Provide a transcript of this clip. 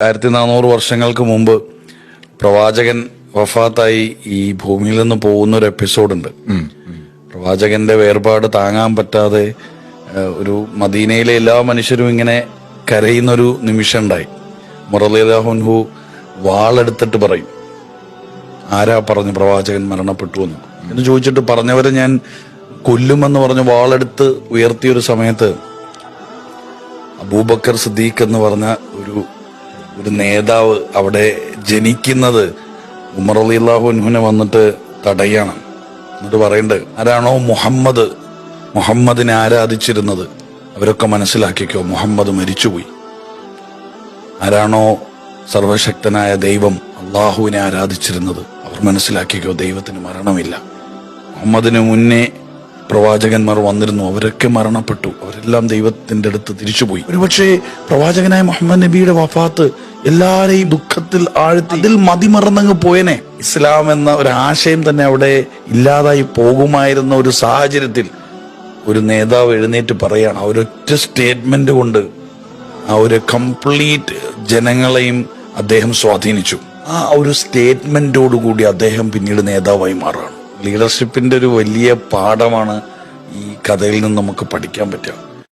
1400 വർഷങ്ങൾക്ക് മുമ്പ് പ്രവാചകൻ വഫാത്തായി ഈ ഭൂമിയിൽ നിന്ന് പോകുന്ന ഒരു എപ്പിസോഡുണ്ട്. പ്രവാചകന്റെ വേർപാട് താങ്ങാൻ പറ്റാതെ ഒരു മദീനയിലെ എല്ലാ മനുഷ്യരും ഇങ്ങനെ കരയുന്നൊരു നിമിഷം ഉണ്ടായി. മുറലിഹുൻഹു വാളെടുത്തിട്ട് പറയും, ആരാ പറഞ്ഞു പ്രവാചകൻ മരണപ്പെട്ടു എന്ന് ചോദിച്ചിട്ട് പറഞ്ഞവരെ ഞാൻ കൊല്ലുമെന്ന് പറഞ്ഞ് വാളെടുത്ത് ഉയർത്തിയൊരു സമയത്ത് അബൂബക്കർ സിദ്ദീഖ് എന്ന് പറഞ്ഞ ഒരു നേതാവ് അവിടെ ജനിക്കുന്നത് ഉമർ റളിയല്ലാഹുവിനെ വന്നിട്ട് തടയണം. എന്നിട്ട് പറയുന്നുണ്ട്, ആരാണോ മുഹമ്മദിനെ ആരാധിച്ചിരുന്നത് അവരൊക്കെ മനസ്സിലാക്കിക്കോ, മുഹമ്മദ് മരിച്ചുപോയി. ആരാണോ സർവശക്തനായ ദൈവം അള്ളാഹുവിനെ ആരാധിച്ചിരുന്നത് അവർ മനസ്സിലാക്കിക്കോ, ദൈവത്തിന് മരണമില്ല. മുഹമ്മദിന് മുന്നേ പ്രവാചകന്മാർ വന്നിരുന്നു, അവരൊക്കെ മരണപ്പെട്ടു, അവരെല്ലാം ദൈവത്തിന്റെ അടുത്ത് തിരിച്ചുപോയി. ഒരുപക്ഷെ പ്രവാചകനായ മുഹമ്മദ് നബിയുടെ വഫാത്ത് എല്ലാരെയും ദുഃഖത്തിൽ ആഴ്ത്തി ഇതിൽ മതിമറന്നങ്ങ് പോയനെ. ഇസ്ലാം എന്ന ഒരു ആശയം തന്നെ അവിടെ ഇല്ലാതായി പോകുമായിരുന്ന ഒരു സാഹചര്യത്തിൽ ഒരു നേതാവ് എഴുന്നേറ്റ് പറയാണ്. ആ ഒരൊറ്റ സ്റ്റേറ്റ്മെന്റ് കൊണ്ട് ആ ഒരു കംപ്ലീറ്റ് ജനങ്ങളെയും അദ്ദേഹം സ്വാധീനിച്ചു. ആ ഒരു സ്റ്റേറ്റ്മെന്റോടുകൂടി അദ്ദേഹം പിന്നീട് നേതാവായി മാറുകയാണ്. ലീഡർഷിപ്പിന്റെ ഒരു വലിയ പാഠമാണ് ഈ കഥയിൽ നിന്ന് നമുക്ക് പഠിക്കാൻ പറ്റുക.